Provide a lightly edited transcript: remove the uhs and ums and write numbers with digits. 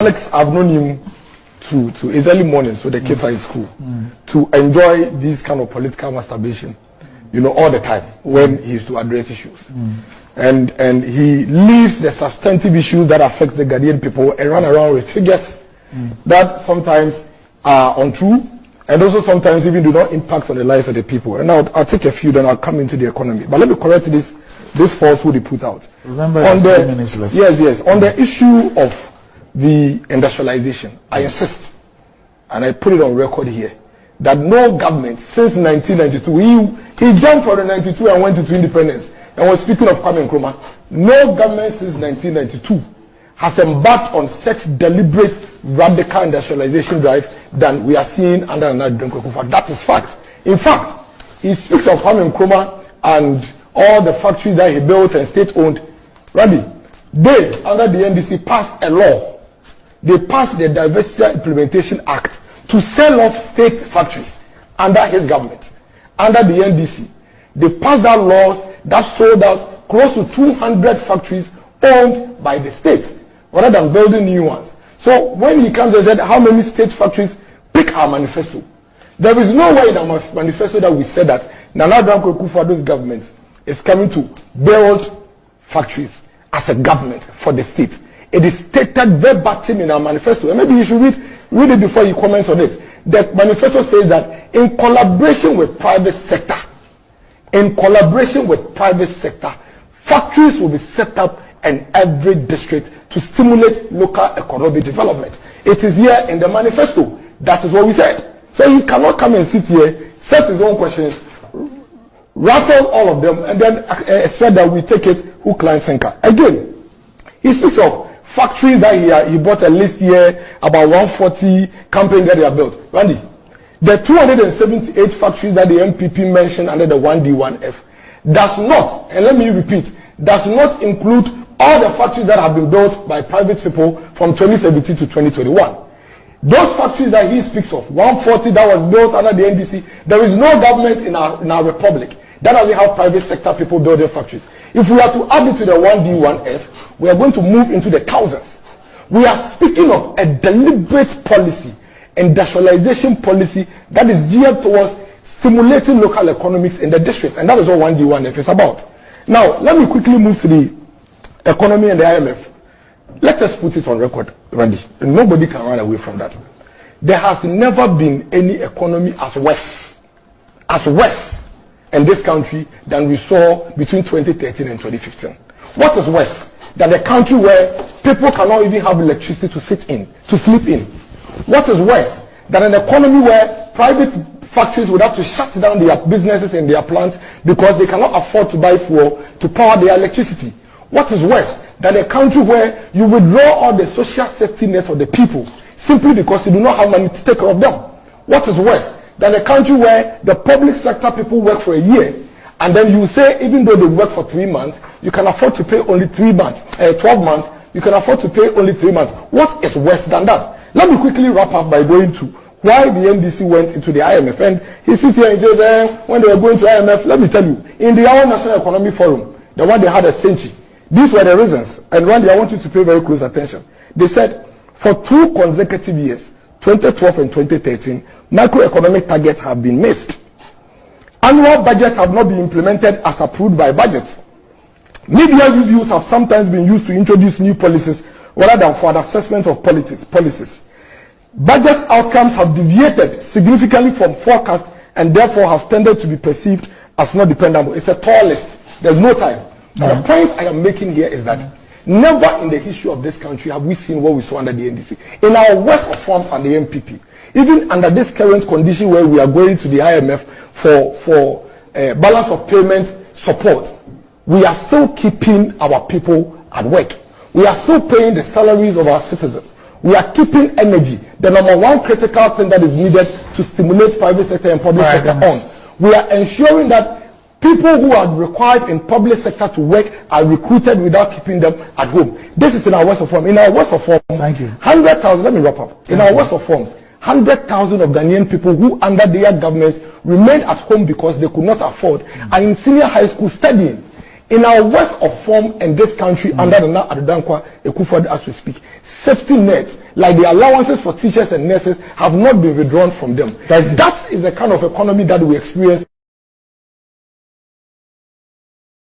Alex, I've known him to it's early morning, so the kids are in school, to enjoy this kind of political masturbation, all the time when he used to address issues. And he leaves the substantive issues that affect the Ghanaian people and run around with figures that sometimes are untrue and also sometimes even do not impact on the lives of the people. And now I'll take a few, then I'll come into the economy. But let me correct this falsehood he put out. Remember, on the 3 minutes left. Yes. On the issue of the industrialization, I insist, and I put it on record here, that no government since 1992, he jumped from the 92 and went into independence, and was speaking of Kwame Nkrumah, no government since 1992 has embarked on such deliberate radical industrialization drive than we are seeing under Nana Akufo-Addo. That is fact. In fact, he speaks of Kwame Nkrumah and all the factories that he built and state-owned. Randy, they, under the NDC, passed a law. They passed the Diversity Implementation Act to sell off state factories under his government, under the NDC. They passed out laws that sold out close to 200 factories owned by the state, rather than building new ones. So when he comes and said, how many state factories, pick our manifesto. There is no way in our manifesto that we said that Nana Akufo-Addo's government is coming to build factories as a government for the state. It is stated verbatim in our manifesto, and maybe you should read it before you comment on it. The manifesto says that in collaboration with private sector, factories will be set up in every district to stimulate local economic development. It is here in the manifesto. That is what we said. So he cannot come and sit here, set his own questions, rattle all of them, and then expect that we take it hook, line, sinker. Again, he speaks of factories that he bought a list here, about 140 companies that they have built. Randy, the 278 factories that the MPP mentioned under the 1D1F does not, and let me repeat, does not include all the factories that have been built by private people from 2017 to 2021. Those factories that he speaks of, 140 that was built under the NDC, there is no government in our republic that doesn't have private sector people building factories. If we are to add it to the 1D1F, we are going to move into the thousands. We are speaking of a deliberate policy, industrialization policy that is geared towards stimulating local economics in the district, and that is what 1D1F is about. Now, let me quickly move to the economy and the IMF. Let us put it on record, Randy, and nobody can run away from that. There has never been any economy as worse in this country than we saw between 2013 and 2015. What is worse than a country where people cannot even have electricity to sleep in? What is worse than an economy where private factories would have to shut down their businesses and their plants because they cannot afford to buy fuel to power their electricity? What is worse than a country where you withdraw all the social safety net of the people simply because you do not have money to take care of them? What is worse than a country where the public sector people work for a year, and then you say even though they work for 3 months, you can afford to pay only 12 months, you can afford to pay only 3 months. What is worse than that? Let me quickly wrap up by going to why the NDC went into the IMF. And he sits here and says, when they were going to IMF, let me tell you, in the Our National Economic Forum, the one they had at Senchi, these were the reasons. And Randy, I want you to pay very close attention. They said, for 2 consecutive years, 2012 and 2013, macroeconomic targets have been missed. Annual budgets have not been implemented as approved by budgets. Media reviews have sometimes been used to introduce new policies rather than for an assessment of policies. Budget outcomes have deviated significantly from forecasts and therefore have tended to be perceived as not dependable. It's a tall list. There's no time. The point I am making here is that never in the history of this country have we seen what we saw under the NDC. In our worst of forms and the MPP, even under this current condition where we are going to the IMF for balance of payment support, we are still keeping our people at work. We are still paying the salaries of our citizens. We are keeping energy, the number one critical thing that is needed to stimulate private sector and public sector on. We are ensuring that people who are required in public sector to work are recruited without keeping them at home. This is in our worst of form. In our worst of form, 100,000, let me wrap up. In our worst of forms, 100,000 of Ghanaian people who under their government remained at home because they could not afford are in senior high school studying. In our worst of form in this country, under the now Adodankwa Ekufuor as we speak, safety nets, like the allowances for teachers and nurses, have not been withdrawn from them. That is the kind of economy that we experience.